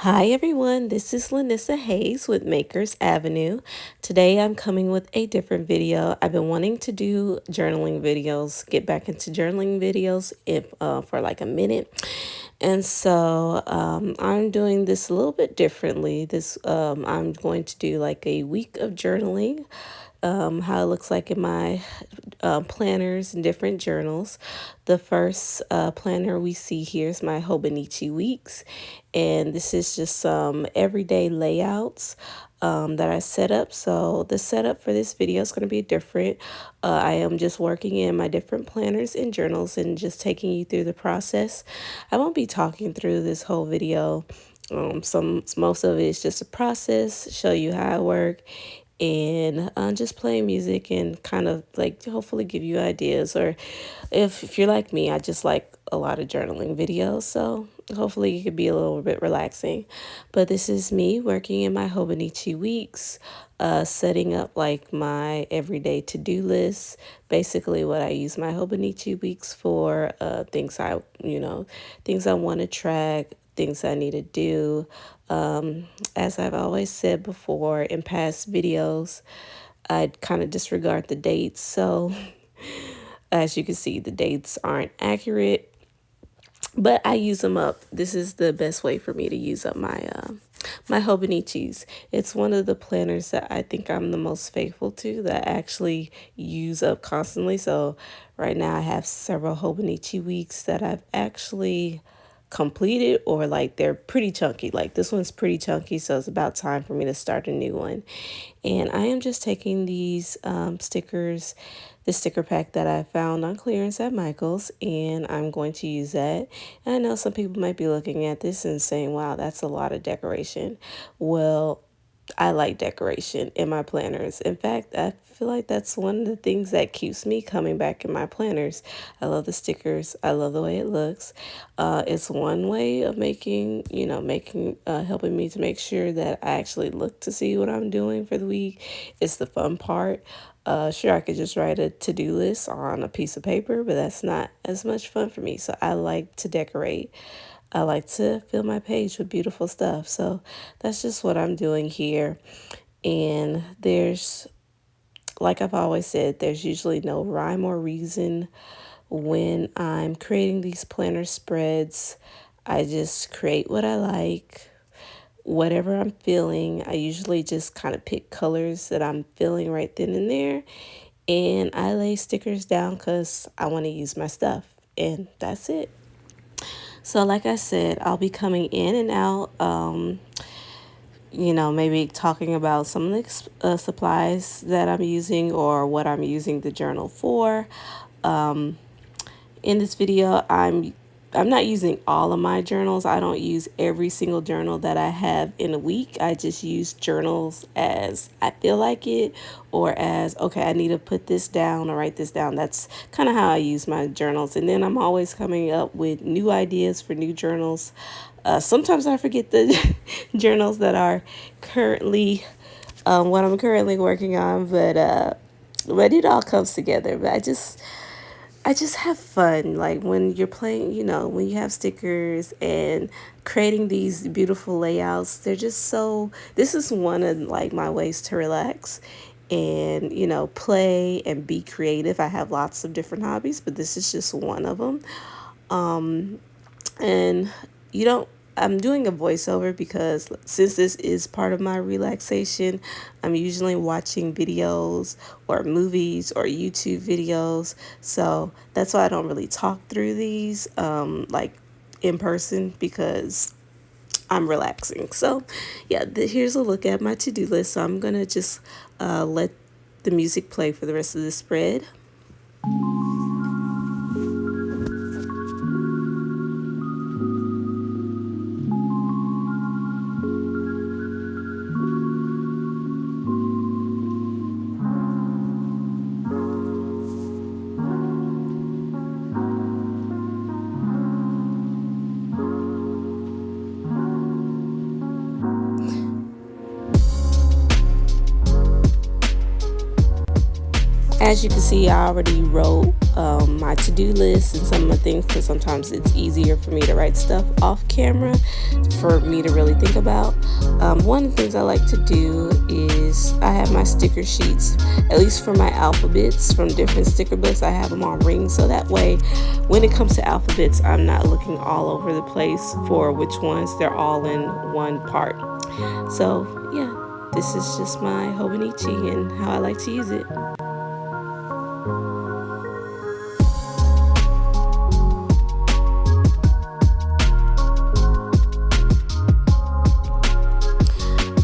Hi everyone, this is Lynissa Hayes with Makers Avenue. Today I'm coming with a different video. I've been wanting to do journaling videos, get back into journaling videos for like a minute. And so I'm doing this a little bit differently. I'm going to do like a week of journaling, how it looks like in my planners and different journals. The first planner we see here is my Hobonichi weeks, and this is just some everyday layouts that I set up. So the setup for this video is going to be different. I am just working in my different planners and journals and just taking you through the process. I won't be talking through this whole video. Most of it is just a process, show you how I work, and just play music and kind of like hopefully give you ideas. Or if you're like me, I just like a lot of journaling videos, so hopefully it could be a little bit relaxing. But this is me working in my Hobonichi weeks, setting up like my everyday to-do list. Basically what I use my Hobonichi weeks for, things I want to track, things I need to do. As I've always said before in past videos, I kind of disregard the dates. So as you can see, the dates aren't accurate, but I use them up. This is the best way for me to use up my Hobonichis. It's one of the planners that I think I'm the most faithful to, that I actually use up constantly. So right now I have several Hobonichi weeks that I've actually completed, or like they're pretty chunky. Like this one's pretty chunky, so it's about time for me to start a new one. And I am just taking these stickers, the sticker pack that I found on clearance at Michael's, and I'm going to use that. And I know some people might be looking at this and saying, wow, that's a lot of decoration. Well, I like decoration in my planners. In fact, I feel like that's one of the things that keeps me coming back in my planners. I love the stickers. I love the way it looks. It's one way of helping me to make sure that I actually look to see what I'm doing for the week. It's the fun part. Sure, I could just write a to-do list on a piece of paper, but that's not as much fun for me. So I like to decorate. I like to fill my page with beautiful stuff. So that's just what I'm doing here. And like I've always said, there's usually no rhyme or reason when I'm creating these planner spreads. I just create what I like, whatever I'm feeling. I usually just kind of pick colors that I'm feeling right then and there. And I lay stickers down because I want to use my stuff. And that's it. So like I said, I'll be coming in and out, maybe talking about some of the supplies that I'm using or what I'm using the journal for. In this video, I'm not using all of my journals. I don't use every single journal that I have in a week. I just use journals as I feel like it, or as, okay, I need to put this down or write this down. That's kind of how I use my journals. And then I'm always coming up with new ideas for new journals. Sometimes I forget the journals that are currently what I'm currently working on, but it all comes together. But I just have fun, like when you're playing, when you have stickers and creating these beautiful layouts. They're just so, this is one of like my ways to relax and, play and be creative. I have lots of different hobbies, but this is just one of them. And you don't, I'm doing a voiceover because since this is part of my relaxation, I'm usually watching videos or movies or YouTube videos. So that's why I don't really talk through these like in person, because I'm relaxing. So yeah, here's a look at my to-do list. So I'm gonna just let the music play for the rest of the spread. As you can see, I already wrote my to-do list and some of the things, because sometimes it's easier for me to write stuff off camera for me to really think about. One of the things I like to do is I have my sticker sheets, at least for my alphabets from different sticker books. I have them on rings, so that way when it comes to alphabets, I'm not looking all over the place for which ones. They're all in one part. So yeah, this is just my Hobonichi and how I like to use it.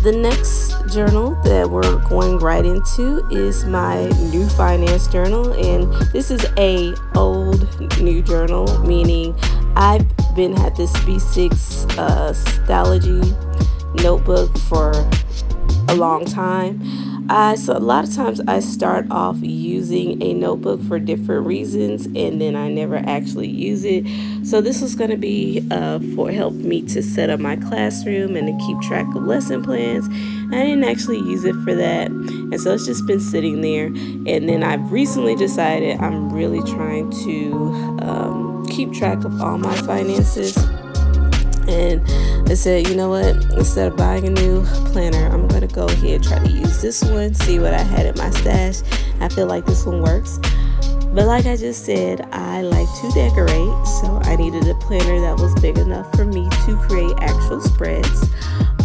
The next journal that we're going right into is my new finance journal, and this is a old new journal, meaning I've been had this B6 Stalogy notebook for a long time. So a lot of times I start off using a notebook for different reasons, and then I never actually use it. So this was going to be for help me to set up my classroom and to keep track of lesson plans. I didn't actually use it for that, and so it's just been sitting there. And then I've recently decided I'm really trying to keep track of all my finances. And I said, you know what, instead of buying a new planner, I'm going to go ahead and try to use this one, see what I had in my stash. I feel like this one works. But like I just said, I like to decorate, so I needed a planner that was big enough for me to create actual spreads.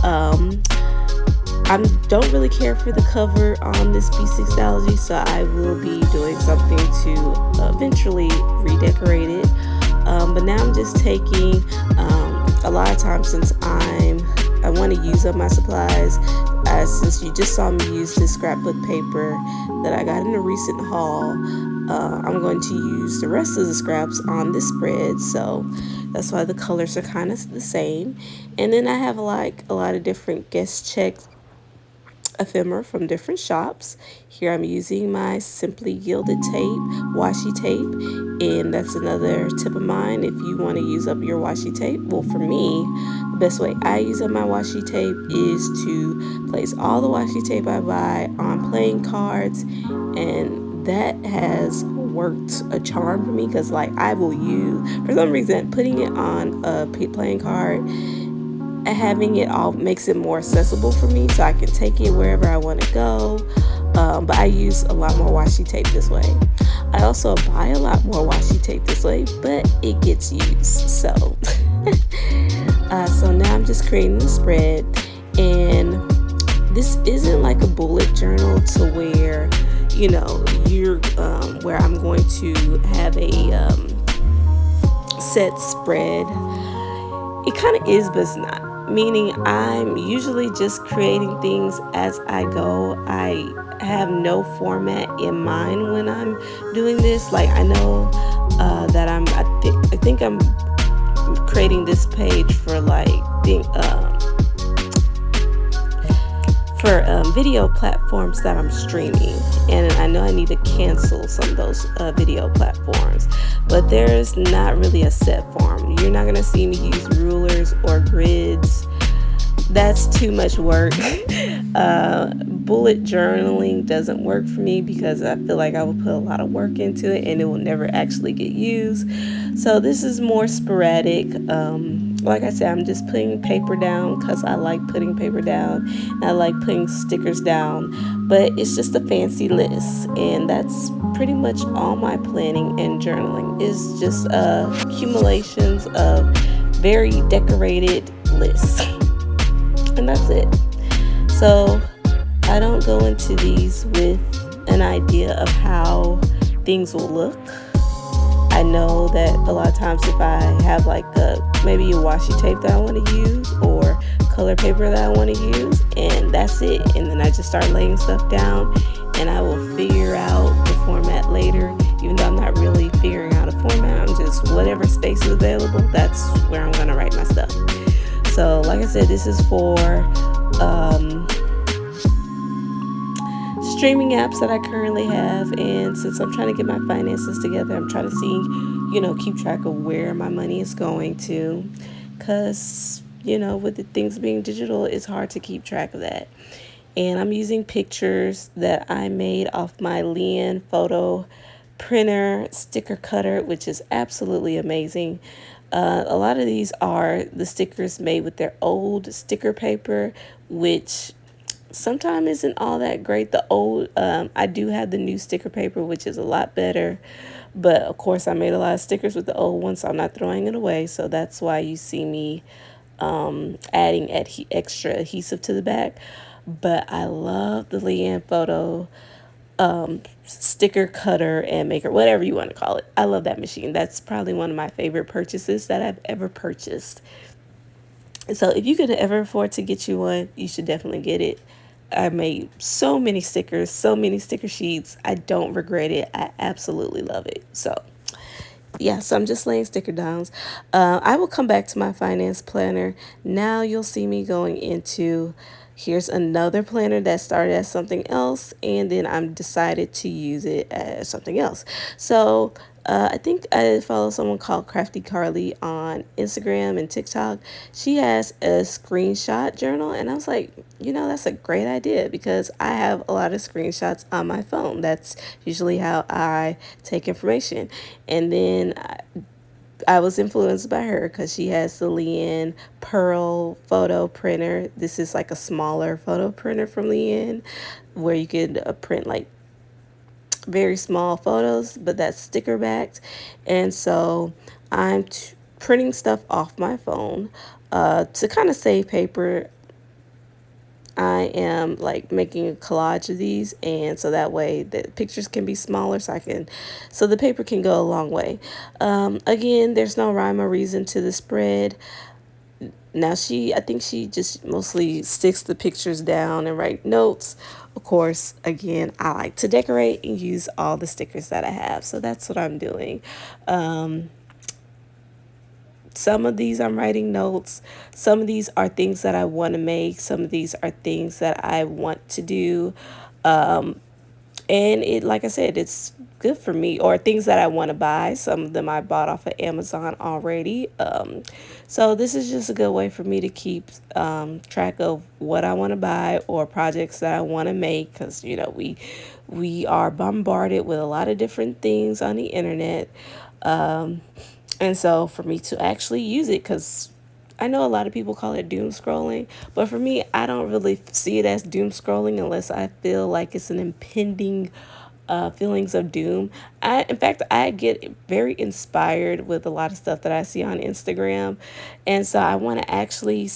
I don't really care for the cover on this B6 Stalogy, so I will be doing something to eventually redecorate it. But now I'm just taking a lot of times, since I want to use up my supplies, since you just saw me use this scrapbook paper that I got in a recent haul, I'm going to use the rest of the scraps on this spread, so that's why the colors are kind of the same. And then I have like a lot of different guest check ephemera from different shops. Here I'm using my Simply Gilded tape, washi tape, and that's another tip of mine. If you want to use up your washi tape, well, for me, the best way I use up my washi tape is to place all the washi tape I buy on playing cards, and that has worked a charm for me, because like I will use, for some reason, putting it on a playing card, having it all makes it more accessible for me, so I can take it wherever I want to go. But I use a lot more washi tape this way. I also buy a lot more washi tape this way, but it gets used. So so now I'm just creating the spread, and this isn't like a bullet journal to where, you know, you're where I'm going to have a set spread. It kind of is, but it's not. Meaning I'm usually just creating things as I go. I have no format in mind when I'm doing this. Like I know that I think I'm creating this page for like video platforms that I'm streaming, and I know I need to cancel some of those video platforms, but there's not really a set form. You're not gonna see me use rulers or grids. That's too much work. Bullet journaling doesn't work for me because I feel like I will put a lot of work into it and it will never actually get used. So this is more sporadic. Like I said, I'm just putting paper down because I like putting paper down. And I like putting stickers down, but it's just a fancy list, and that's pretty much all my planning and journaling is just accumulations of very decorated lists. And that's it. So I don't go into these with an idea of how things will look. I know that a lot of times if I have like maybe a washi tape that I want to use or color paper that I want to use, and that's it, and then I just start laying stuff down, and I will figure out the format later. Even though I'm not really figuring out a format, I'm just whatever space is available, that's where I'm going to write my stuff. So like I said, this is for streaming apps that I currently have, and since I'm trying to get my finances together, I'm trying to see, you know, keep track of where my money is going to, because, you know, with the things being digital, it's hard to keep track of that. and I'm using pictures that I made off my Lynn photo printer sticker cutter, which is absolutely amazing. A lot of these are the stickers made with their old sticker paper, which sometimes isn't all that great. The old, I do have the new sticker paper, which is a lot better. But of course, I made a lot of stickers with the old one, so I'm not throwing it away. So that's why you see me adding extra adhesive to the back. But I love the Leanne photo sticker cutter and maker, whatever you want to call it. I love that machine. That's probably one of my favorite purchases that I've ever purchased. So if you could ever afford to get you one, you should definitely get it. I made so many stickers, so many sticker sheets. I don't regret it. I absolutely love it. So yeah, so I'm just laying sticker downs. I will come back to my finance planner. Now you'll see me going into, here's another planner that started as something else, and then I'm decided to use it as something else. So I think I follow someone called Crafty Carly on Instagram and TikTok. She has a screenshot journal, and I was like, you know, that's a great idea because I have a lot of screenshots on my phone. That's usually how I take information. And then I was influenced by her because she has the Leanne Pearl photo printer. This is like a smaller photo printer from Leanne where you could print like very small photos, but that's sticker backed. And so I'm printing stuff off my phone to kind of save paper. I am like making a collage of these, and so that way the pictures can be smaller, so the paper can go a long way. Again, there's no rhyme or reason to the spread. Now I think she just mostly sticks the pictures down and write notes. Of course, again, I like to decorate and use all the stickers that I have, so that's what I'm doing. Some of these I'm writing notes. Some of these are things that I want to make. Some of these are things that I want to do. And it, like I said, it's good for me, or things that I want to buy. Some of them I bought off of Amazon already. So this is just a good way for me to keep track of what I want to buy or projects that I want to make, because you know we are bombarded with a lot of different things on the internet. And so for me to actually use it, because I know a lot of people call it doom scrolling, but for me, I don't really see it as doom scrolling unless I feel like it's an impending feelings of doom. In fact, I get very inspired with a lot of stuff that I see on Instagram. And so I want to actually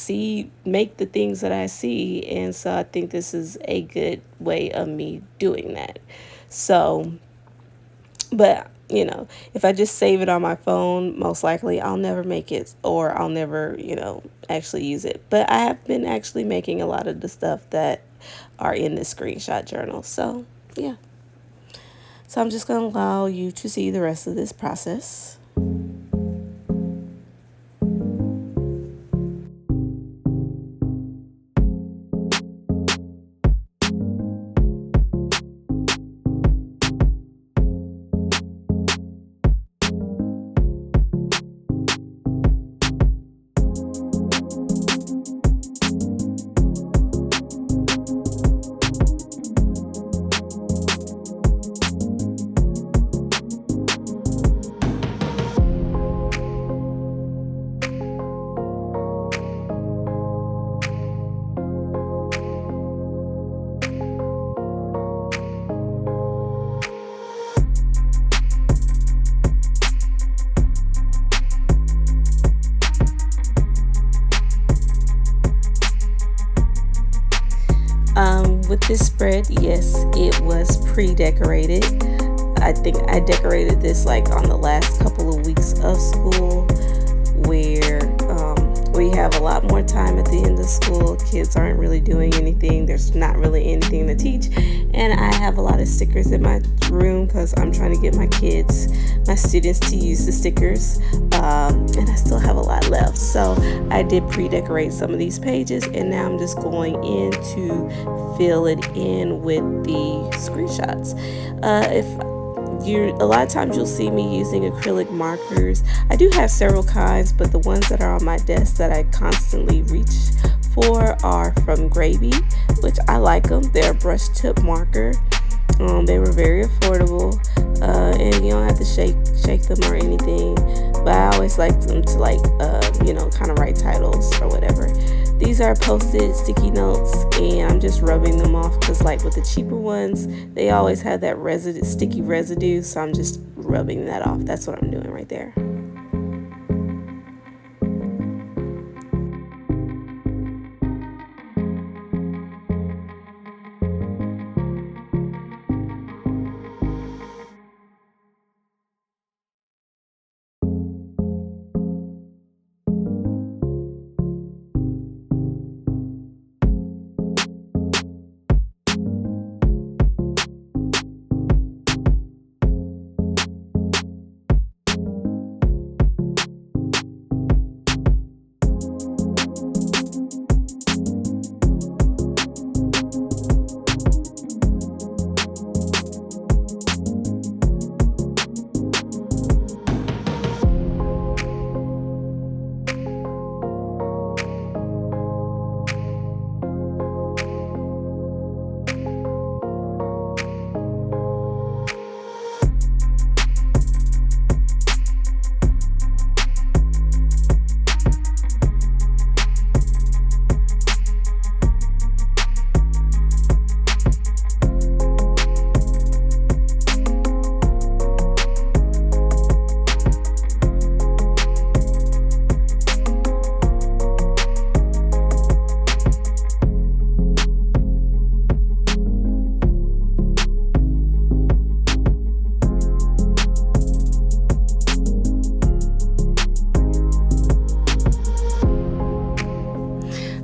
make the things that I see. And so I think this is a good way of me doing that. So, but you know, if I just save it on my phone, most likely I'll never make it, or I'll never, you know, actually use it. But I have been actually making a lot of the stuff that are in this screenshot journal. So yeah. So I'm just going to allow you to see the rest of this process. With this spread, yes, it was pre-decorated. I think I decorated this like on the last couple of weeks of school, where we have a lot more time at the end of school. Kids aren't really doing anything. There's not really anything to teach. And I have a lot of stickers in my room because I'm trying to get my students to use the stickers. And I still have a lot left. So I did pre-decorate some of these pages, and now I'm just going in to fill it in with the screenshots. A lot of times you'll see me using acrylic markers. I do have several kinds, but the ones that are on my desk that I constantly reach 4 are from Gravy, which I like them. They're a brush tip marker. They were very affordable, and you don't have to shake them or anything, but I always like them to kind of write titles or whatever. These are Post-it sticky notes, and I'm just rubbing them off because like with the cheaper ones, they always have that sticky residue, so I'm just rubbing that off. That's what I'm doing right there.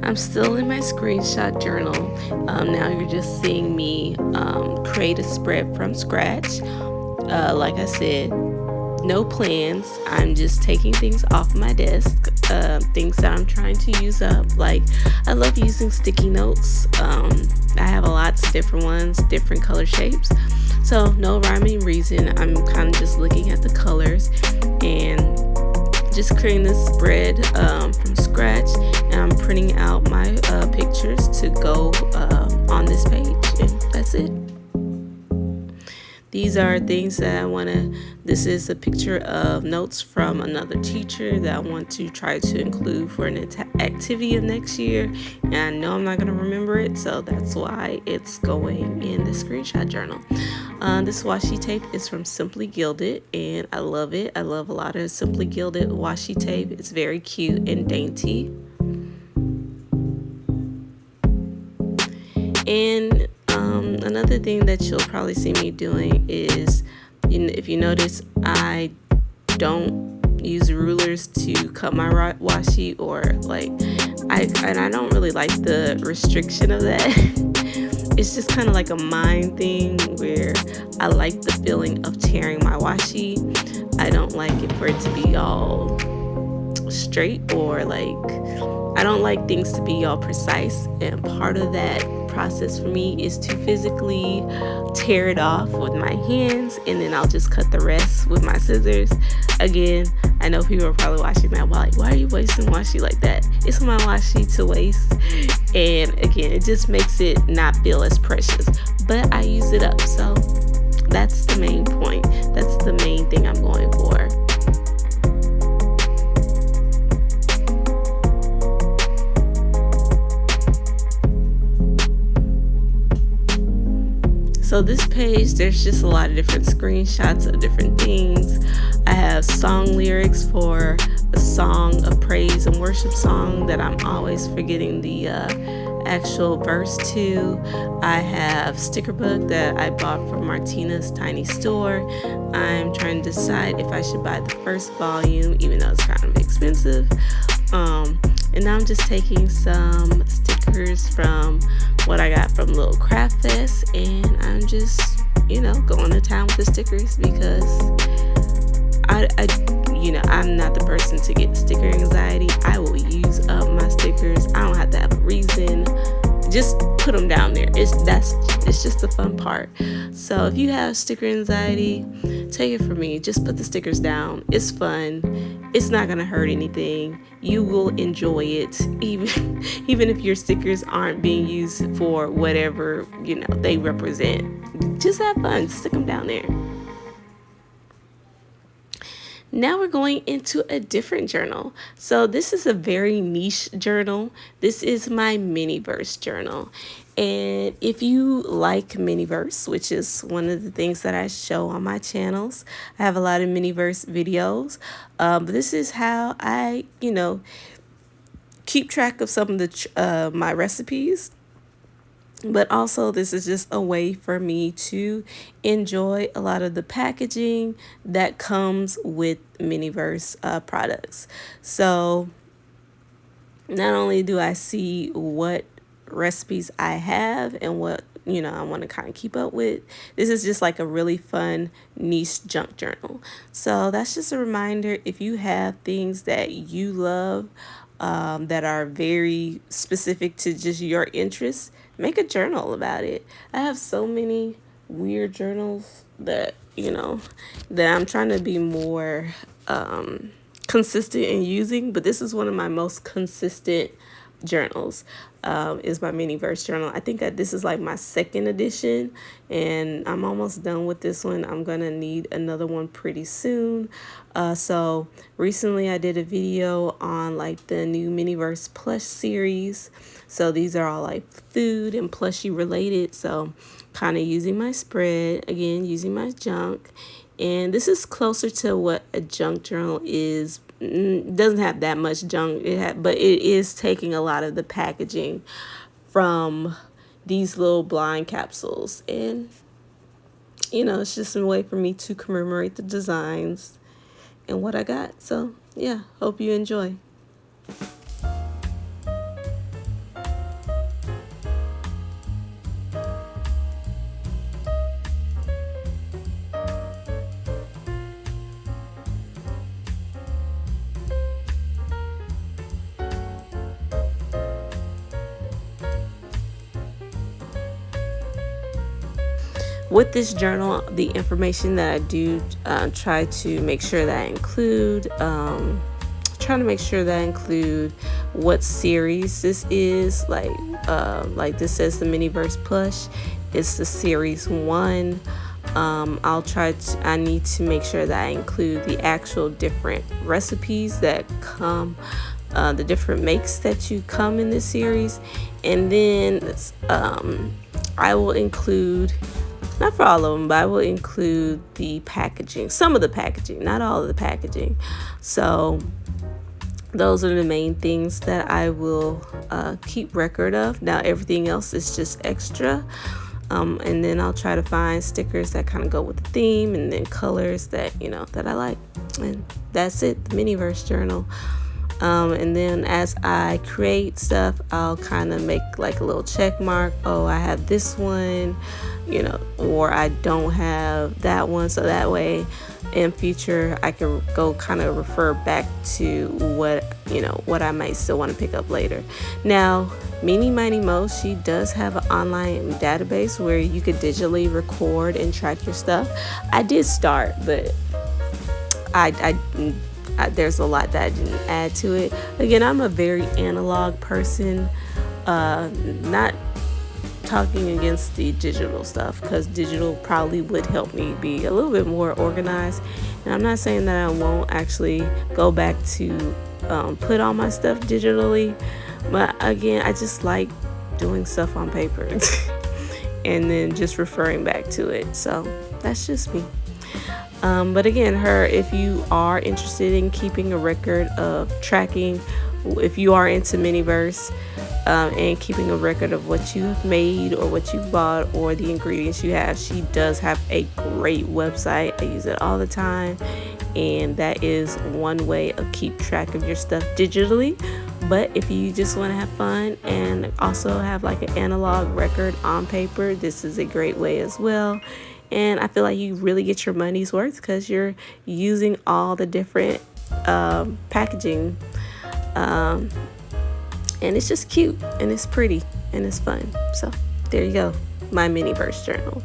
I'm still in my screenshot journal. Now you're just seeing me create a spread from scratch. Like I said, no plans. I'm just taking things off my desk, things that I'm trying to use up. Like, I love using sticky notes. I have lots of different ones, different color shapes. So no rhyme or reason. I'm kind of just looking at the colors and just creating this spread from scratch, and I'm printing out my pictures to go on this page, and that's it. These are things that I want to, this is a picture of notes from another teacher that I want to try to include for an activity of next year, and I know I'm not going to remember it, so that's why it's going in the screenshot journal. This washi tape is from Simply Gilded, and I love it. I love a lot of Simply Gilded washi tape. It's very cute and dainty. And another thing that you'll probably see me doing is, if you notice, I don't use rulers to cut my washi, or I don't really like the restriction of that. It's just kind of like a mind thing where I like the feeling of tearing my washi. I don't like it for it to be all straight, or I don't like things to be all precise, and part of that process for me is to physically tear it off with my hands, and then I'll just cut the rest with my scissors. Again, I know people are probably watching that like, why are you wasting washi like that? It's my washi to waste, and again, it just makes it not feel as precious, but I use it up, so that's the main point. That's the main thing I'm going for. So this page, there's just a lot of different screenshots of different things. I have song lyrics for a song, a praise and worship song that I'm always forgetting the actual verse to. I have sticker book that I bought from Martina's Tiny Store. I'm trying to decide if I should buy the first volume, even though it's kind of expensive. And now I'm just taking some stickers from what I got from Little Craft Fest, and I'm just, going to town with the stickers because I'm not the person to get sticker anxiety. I will use up my stickers. I don't have to have a reason. just put them down there. It's just the fun part. So if you have sticker anxiety, take it from me, just put the stickers down. It's fun. It's not gonna hurt anything. You will enjoy it, even if your stickers aren't being used for whatever they represent. Just have fun. Stick them down there. Now we're going into a different journal. So this is a very niche journal. This is my miniverse journal. And if you like miniverse, which is one of the things that I show on my channels, I have a lot of miniverse videos. But this is how I, keep track of some of the my recipes. But also this is just a way for me to enjoy a lot of the packaging that comes with miniverse products. So not only do I see what recipes I have and what I want to kind of keep up with, this is just like a really fun niche junk journal. So that's just a reminder, if you have things that you love that are very specific to just your interests, make a journal about it. I have so many weird journals that that I'm trying to be more consistent in using, but this is one of my most consistent journals. Is my miniverse journal. I think that this is like my second edition, and I'm almost done with this one. I'm gonna need another one pretty soon. So recently I did a video on like the new miniverse plush series. So these are all like food and plushie related. So kind of using my spread, again using my junk, and this is closer to what a junk journal is. It doesn't have that much junk, but it is taking a lot of the packaging from these little blind capsules, and it's just a way for me to commemorate the designs and what I got. So yeah, hope you enjoy. With this journal, the information that I do try to make sure that I include, trying to make sure that I include what series this is. Like this says the miniverse plush. It's the series 1. I need to make sure that I include the actual different recipes that come, the different makes that you come in this series, and then I will include, not for all of them, but I will include the packaging, some of the packaging, not all of the packaging. So those are the main things that I will keep record of. Now everything else is just extra. And then I'll try to find stickers that kind of go with the theme, and then colors that that I like. And that's it, the miniverse journal. And then as I create stuff, I'll kind of make like a little check mark. Oh, I have this one, or I don't have that one. So that way in future I can go kind of refer back to what I might still want to pick up later. Now, Meeny Miny Mo, she does have an online database where you could digitally record and track your stuff. I did start, but there's a lot that I didn't add to it. Again, I'm a very analog person, not talking against the digital stuff, because digital probably would help me be a little bit more organized. And I'm not saying that I won't actually go back to put all my stuff digitally, but again, I just like doing stuff on paper and then just referring back to it. So that's just me. But again, if you are interested in keeping a record of tracking, if you are into miniverse, and keeping a record of what you have made or what you bought or the ingredients you have, she does have a great website. I use it all the time, and that is one way of keep track of your stuff digitally. But if you just want to have fun and also have like an analog record on paper, this is a great way as well. And I feel like you really get your money's worth because you're using all the different packaging, and it's just cute and it's pretty, and it's fun. So there you go, my miniverse journal.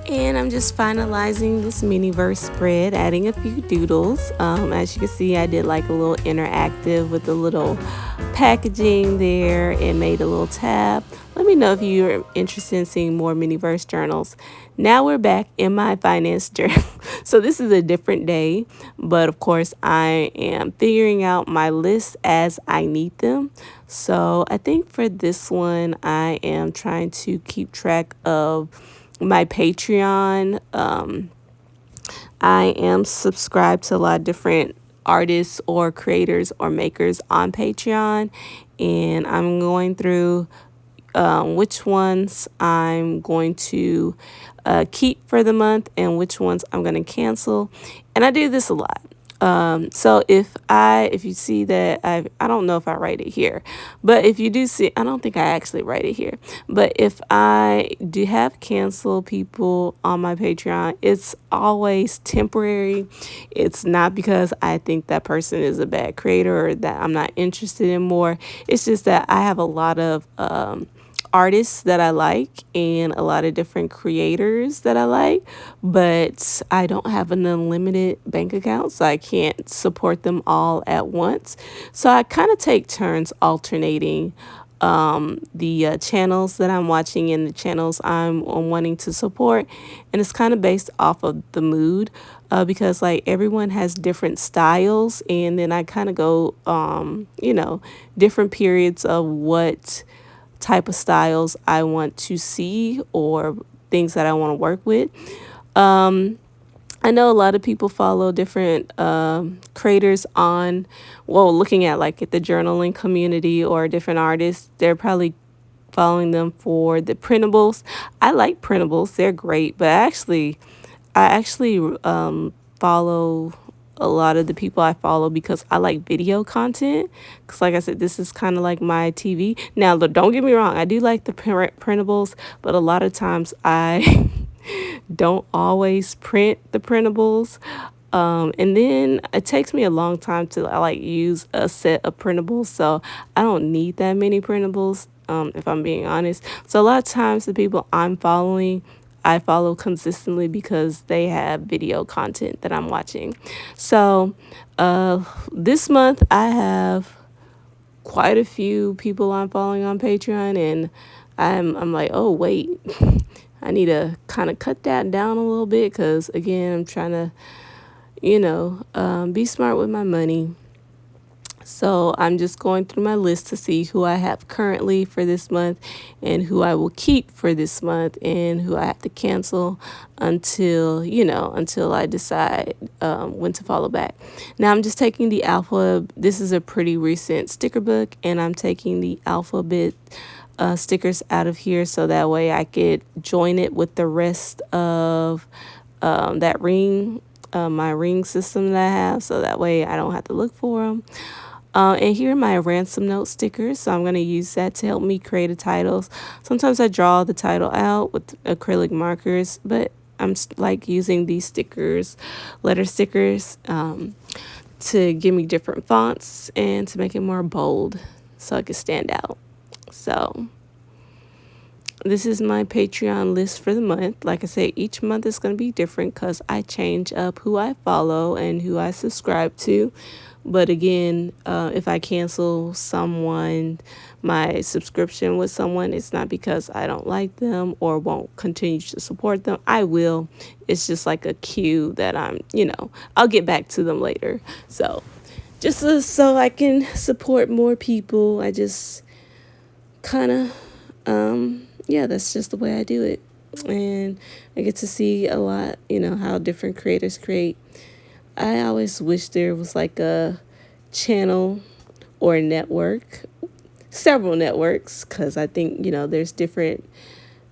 And I'm just finalizing this miniverse spread, adding a few doodles. As you can see, I did like a little interactive with a little packaging there and made a little tab. Let me know if you're interested in seeing more miniverse journals. Now we're back in my finance journal. So this is a different day, but of course I am figuring out my lists as I need them. So I think for this one, I am trying to keep track of my Patreon. I am subscribed to a lot of different artists or creators or makers on Patreon, and I'm going through which ones I'm going to keep for the month and which ones I'm going to cancel. And I do this a lot. So if you see that I don't know if I write it here, but if you do see, I don't think I actually write it here, but if I do have cancel people on my Patreon, it's always temporary. It's not because I think that person is a bad creator or that I'm not interested in more. It's just that I have a lot of artists that I like and a lot of different creators that I like, but I don't have an unlimited bank account, so I can't support them all at once. So I kind of take turns alternating the channels that I'm watching and the channels I'm wanting to support, and it's kind of based off of the mood, because like everyone has different styles, and then I kind of go different periods of what type of styles I want to see or things that I want to work with. I know a lot of people follow different creators on, well, looking at like at the journaling community or different artists. They're probably following them for the printables. I like printables; they're great. But I actually follow a lot of the people I follow because I like video content. Because like I said, this is kind of like my TV. Now, don't get me wrong, I do like the printables, but a lot of times I don't always print the printables. And then it takes me a long time to like use a set of printables, so I don't need that many printables, if I'm being honest. So a lot of times the people I follow consistently because they have video content that I'm watching. So this month I have quite a few people I'm following on Patreon, and I'm like, oh wait, I need to kind of cut that down a little bit because again, I'm trying to be smart with my money. So I'm just going through my list to see who I have currently for this month and who I will keep for this month and who I have to cancel until I decide when to follow back. Now I'm just taking the alpha. This is a pretty recent sticker book, and I'm taking the alphabet stickers out of here so that way I could join it with the rest of that ring, my ring system that I have, so that way I don't have to look for them. And here are my ransom note stickers, so I'm going to use that to help me create a titles. Sometimes I draw the title out with acrylic markers, but I'm like using these stickers, letter stickers, to give me different fonts and to make it more bold so it can stand out. So this is my Patreon list for the month. Like I said, each month is going to be different because I change up who I follow and who I subscribe to. But again, if I cancel my subscription with someone, it's not because I don't like them or won't continue to support them. I will. It's just like a cue that I'll get back to them later. So just so I can support more people, I just kind of that's just the way I do it. And I get to see a lot, how different creators create. I always wish there was like a channel or a network, several networks, because I think, there's different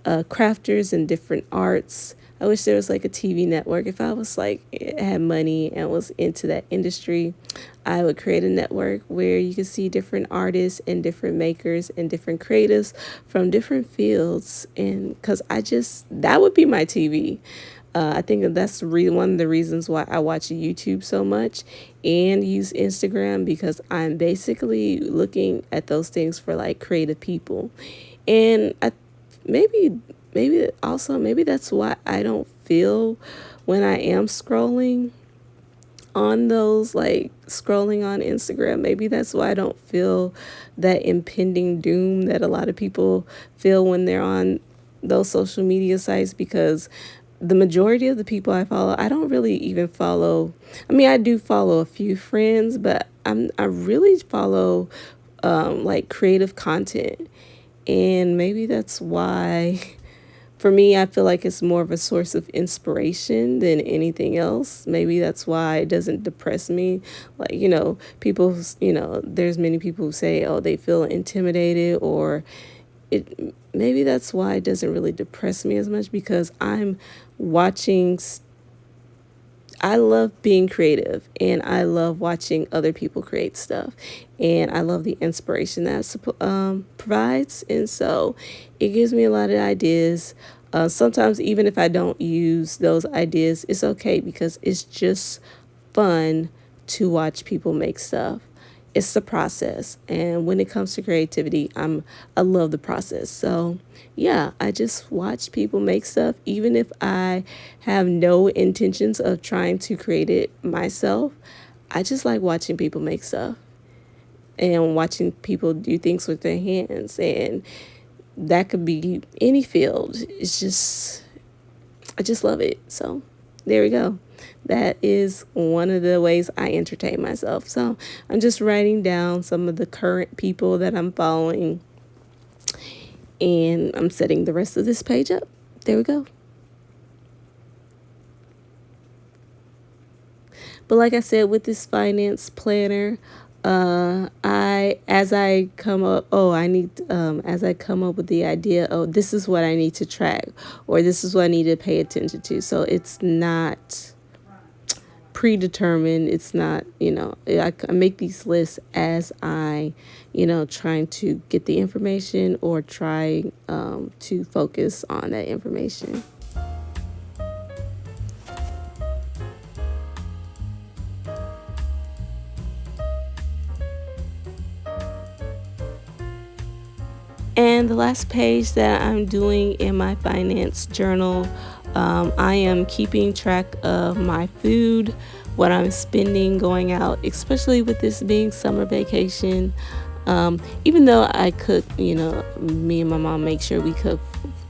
crafters and different arts. I wish there was like a TV network. If I was like had money and was into that industry, I would create a network where you could see different artists and different makers and different creatives from different fields. And because that would be my TV. I think that's one of the reasons why I watch YouTube so much and use Instagram, because I'm basically looking at those things for like creative people. And maybe maybe that's why I don't feel when I am scrolling on those, like scrolling on Instagram. Maybe that's why I don't feel that impending doom that a lot of people feel when they're on those social media sites, because the majority of the people I follow, I don't really even follow. I mean, I do follow a few friends, but I really follow like creative content. And maybe that's why for me, I feel like it's more of a source of inspiration than anything else. Maybe that's why it doesn't depress me. Like, people, there's many people who say, oh, they feel intimidated, or maybe that's why it doesn't really depress me as much, because I'm watching I love being creative, and I love watching other people create stuff, and I love the inspiration that provides. And so it gives me a lot of ideas. Sometimes even if I don't use those ideas, it's okay, because it's just fun to watch people make stuff. It's the process, and when it comes to creativity, I love the process. So yeah, I just watch people make stuff, even if I have no intentions of trying to create it myself. I just like watching people make stuff and watching people do things with their hands, and that could be any field. I just love it. So there we go. That is one of the ways I entertain myself. So I'm just writing down some of the current people that I'm following, and I'm setting the rest of this page up. There we go. But like I said, with this finance planner, as I come up with the idea, oh, this is what I need to track, or this is what I need to pay attention to. So it's not predetermined. It's not, I make these lists as I, trying to get the information, or trying to focus on that information. And the last page that I'm doing in my finance journal, I am keeping track of my food, what I'm spending going out, especially with this being summer vacation. Even though I cook, me and my mom make sure we cook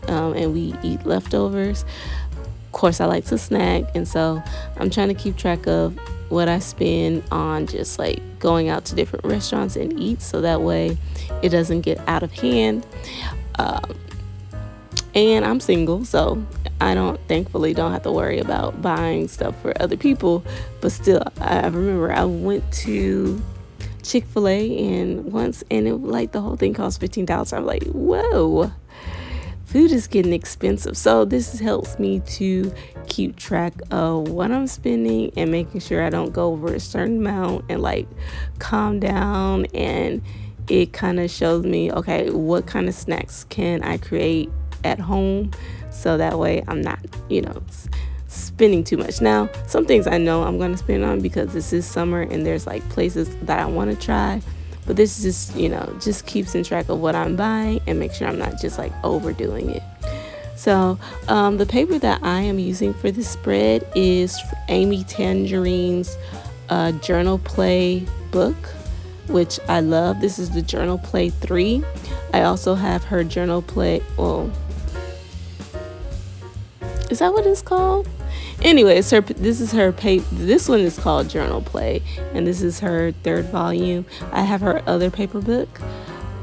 and we eat leftovers. Of course, I like to snack, and so I'm trying to keep track of what I spend on just like going out to different restaurants and eat, so that way it doesn't get out of hand. And I'm single, so I thankfully don't have to worry about buying stuff for other people. But still, I remember I went to Chick-fil-A and it the whole thing cost $15. I'm like, whoa, food is getting expensive. So this helps me to keep track of what I'm spending and making sure I don't go over a certain amount, and like calm down. And it kind of shows me, okay, what kind of snacks can I create at home, so that way I'm not, spending too much. Now, some things I know I'm going to spend on because this is summer and there's like places that I want to try. But this is just keeps in track of what I'm buying and make sure I'm not just like overdoing it. So the paper that I am using for this spread is Amy Tangerine's Journal Play book, which I love. This is the Journal Play 3. I also have her Journal Play. Well, is that what it's called? Anyway, this is her paper. This one is called Journal Play, and this is her 3rd volume. I have her other paper book,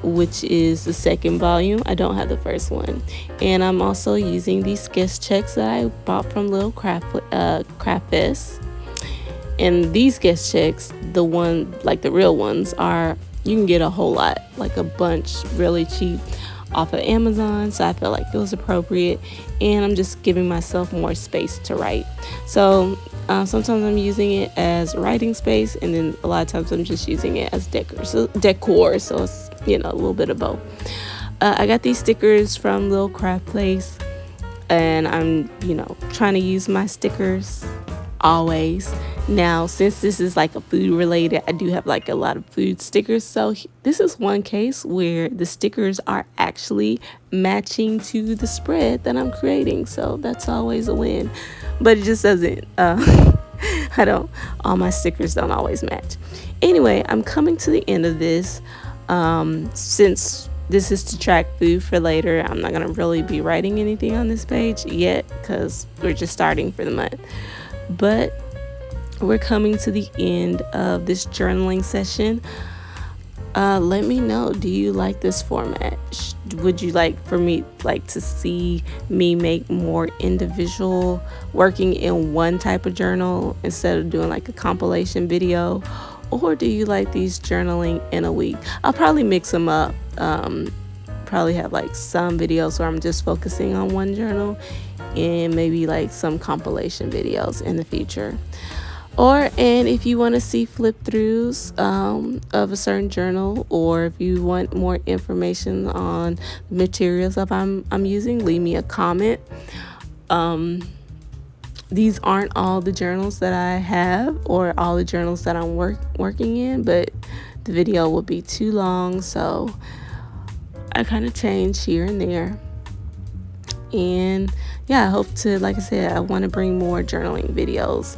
which is the 2nd volume. I don't have the 1st one. And I'm also using these sketch checks that I bought from Little Craft Fest. And these sketch checks, the real ones, you can get a whole lot, like a bunch, really cheap off of Amazon. So I felt like it was appropriate, and I'm just giving myself more space to write. So sometimes I'm using it as writing space, and then a lot of times I'm just using it as decor. So it's a little bit of both. I got these stickers from Little Craft Place, and I'm trying to use my stickers always. Now, since this is like a food related, I do have like a lot of food stickers. So this is one case where the stickers are actually matching to the spread that I'm creating. So that's always a win. But it just doesn't, all my stickers don't always match. Anyway, I'm coming to the end of this. Since this is to track food for later, I'm not going to really be writing anything on this page yet because we're just starting for the month. But we're coming to the end of this journaling session. Let me know, do you like this format? Would you like for me to see me make more individual, working in one type of journal instead of doing like a compilation video? Or do you like these journaling in a week? I'll probably mix them up. Probably have like some videos where I'm just focusing on one journal and maybe like some compilation videos in the future. And if you want to see flip throughs of a certain journal, or if you want more information on the materials that I'm using, leave me a comment. These aren't all the journals that I have or all the journals that I'm working in, but the video will be too long, so I kind of change here and there. And yeah, I hope to, like I said, I want to bring more journaling videos.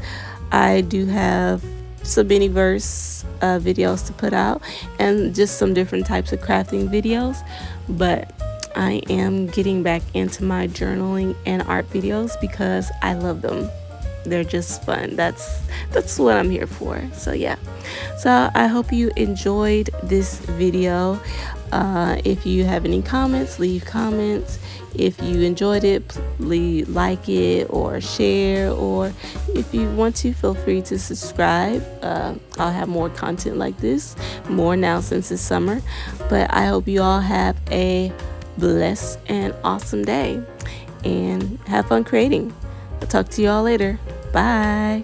I do have some miniverse videos to put out and just some different types of crafting videos, but I am getting back into my journaling and art videos because I love them. They're just fun. That's what I'm here for. So yeah, so I hope you enjoyed this video. If you have any comments, leave comments. If you enjoyed it, please like it or share, or if you want to, feel free to subscribe. I'll have more content like this, more now since it's summer. But I hope you all have a blessed and awesome day and have fun creating. I'll talk to you all later. Bye.